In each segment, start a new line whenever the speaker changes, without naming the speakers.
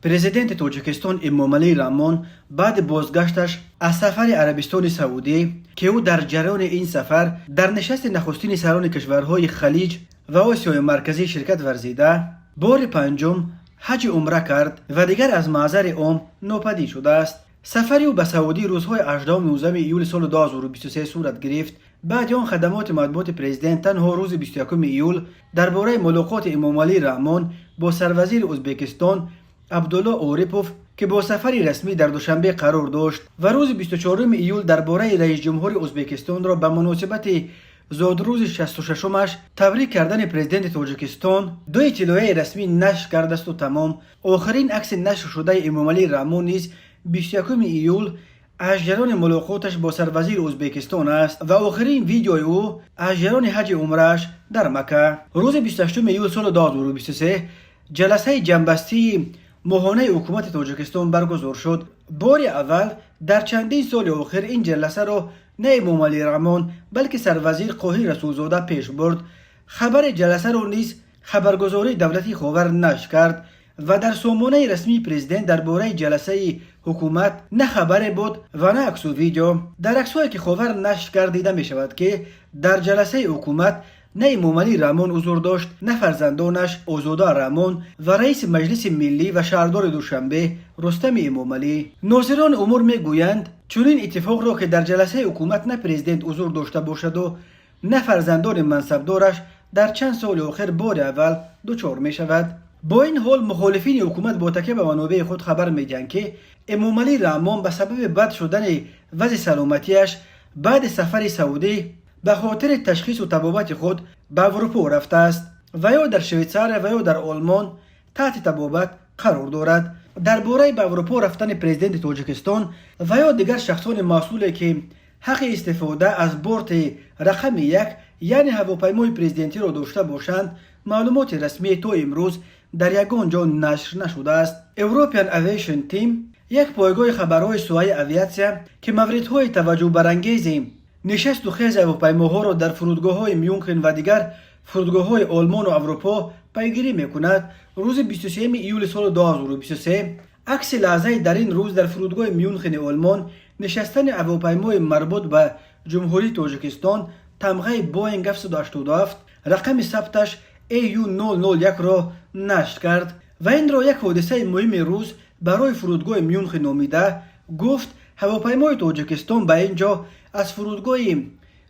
پرزیدنت تاجیکستان امامعلی رحمان بعد بازگشتش از سفر عربستان سعودی که او در جریان این سفر در نشست نخستین سران کشورهای خلیج و آسیای مرکزی شرکت ورزیده، بار پنجم حج عمره کرد و دیگر از محضر عام ناپدید شده است. سفر او به سعودی روزهای 18 و 19 ایول سال 2023 صورت گرفت. بعد آن خدمات مطبوعات پرزیدنت تنها روز 21 ایول درباره ملاقات امامعلی رحمان با سروزیر ازبکستان عبدالله اوریپوف که با سفری رسمی در دوشنبه قرار داشت و روز 24 ایول درباره رئیس جمهور ازبکستان را به مناسبت زادروز 66مش تبریک کردن پرزیدنت تاجیکستان دو اطلاعیه رسمی نشر کرده است و تمام. آخرین عکس نشر شده امامعلی رحمان نیز 21 ایول از جریان ملاقاتش با سروزیر ازبکستان است و آخرین ویدیوی او از جریان حج عمرهش در مکه. روز 28 ایول سال 2023 جلسه جنبستی ماهانه حکومت تاجیکستان برگزار شد. بار اول در چندین سال آخر این جلسه را نه امامعلی رحمان بلکه سروزیر قاهی رسولزاده پیش برد. خبر جلسه را نیز خبرگزاری دولتی خاور نشر کرد و در سامانه رسمی پرزیدنت درباره جلسه حکومت نه خبر بود و نه عکس و ویدیو. در عکس‌هایی که خاور نشر کرد دیده می شود که در جلسه حکومت نه امامعلی رحمان حضور داشت، نه فرزندانش آزاده رحمان و رئیس مجلس ملی و شهردار دوشنبه رستم امامعلی. ناظران امور میگویند چنین اتفاق را که در جلسه حکومت نه پرزیدنت حضور داشته باشد و نه فرزندان منصبدارش در چند سال آخر بار اول دچار می شود. با این حال مخالفین حکومت با تکیه به منابع خود خبر میدهند که امامعلی رحمان به سبب بد شدن وضع سلامتیش بعد سفر سعودی به خاطر تشخیص و طبابت خود به اروپا رفته است و یا در شویتزار و یا در آلمان تحت طبابت قرار دارد. درباره به اروپا رفتن پرزیدنت تاجیکستان و یا دیگر شخصان مسئولی که حق استفاده از بورت رقم 1 یعنی هواپیمای پرزیدنتی را داشته باشند معلومات رسمی تا امروز در یگان جا نشر نشده است. European Aviation Team یک پایگاه خبرهای سوای اویاسیا که موردهای توجه برانگیز نشست و خیز هواپیماها را در فرودگاه‌های میونخن و دیگر فرودگاه‌های آلمان و اروپا پیگیری می‌کند. روز 23 ایول سال 2023 عکس لحظه در این روز در فرودگاه میونخن آلمان نشستن هواپیمای مربوط به جمهوری تاجیکستان تمغه بوینگ 787 رقم ثبتش AU001 را نشر کرد و این را یک حادثه مهم روز برای فرودگاه میونخن نامیده. گفت هواپیمای تاجیکستان به اینجا از فرودگاه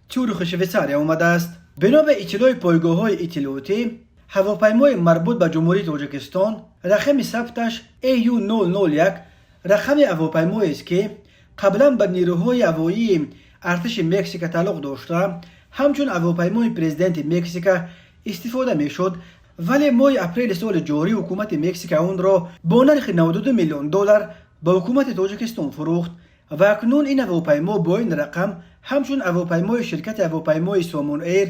تیوریخ شویتزار آمده است. بنا به اطلاع پایگاه‌های اطلاعاتی هواپیمای مربوط به جمهوری تاجیکستان رقم ثبتش AU001 رقم هواپیمایی است که قبلا به نیروهای هوایی ارتش مکزیک تعلق داشته، همچون هواپیمای پرزیدنت مکزیک استفاده میشد، ولی ماه اپریل سال جاری حکومت مکزیک آن را با نرخ 92 میلیون دلار به حکومت تاجیکستان فروخت و اکنون این هواپیما با این رقم همچون هواپیمای شرکت هواپیمای سامون ایر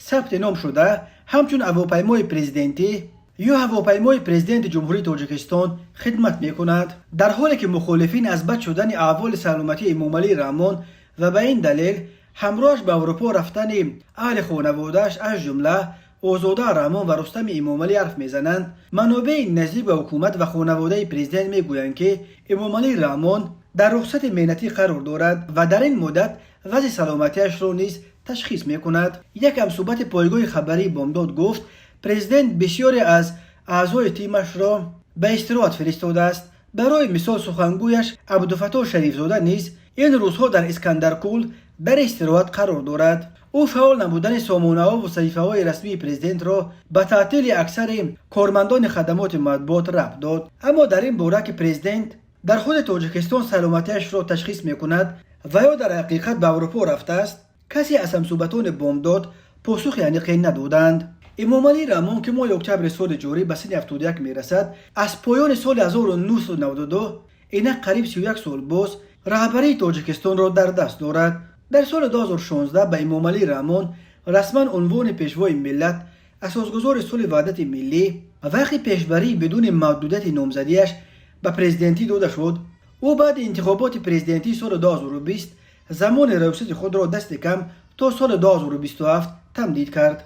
ثبت نام شده، همچون هواپیمای پرزیدنتی یا هواپیمای پرزیدنت جمهوری تاجیکستان خدمت میکند. در حالی که مخالفین از بد شدن احوال سلامتی امامعلی رحمان و به این دلیل همراهش به اروپا رفتن اهل خانواده‌اش از جمله آزاده رحمان و رستم امامعلی حرف میزنند، منابع نزدیک به حکومت و خانواده پرزیدنت میگویند که امامعلی رحمان در رخصت مهنتی قرار دارد و در این مدت وضع سلامتیش را نیز تشخیص میکند. یک همصحبت پایگاه خبری بامداد گفت پرزیدنت بسیاری از اعضای تیمش را به استراحت فرستاده است. برای مثال سخنگویش عبدالفتاح شریفزاده نیز این روزها در اسکندرکول در استراحت قرار دارد. او فعال نبودن سامانه‌ها و صحیفه‌های رسمی پرزیدنت را به تعطیل اکثر کارمندان خدمات مطبوعات ربط داد. اما در این باره که پرزیدنت در خود تاجیکستان سلامتیش را تشخیص میکند و یا در حقیقت به اروپا رفته است، کسی از همصحبتان بامداد پاسخ یقین ندادند. امامعلی رحمان که ماه اکتبر سال جاری به سن 71 میرسد، از پایان سال 1992 اینک قریب 31 سال باز رهبری تاجیکستان را در دست دارد. در سال 2016 به امامعلی رحمان رسما عنوان پیشوای ملت، اساسگذار صلح وحدت ملی و وقتی پیشبری بدون محدودیت نامزدیش به پرزیدنتی داده شد. او بعد انتخابات پرزیدنتی سال 2020 زمان ریاست خود را دست کم تا سال 2027 تمدید کرد.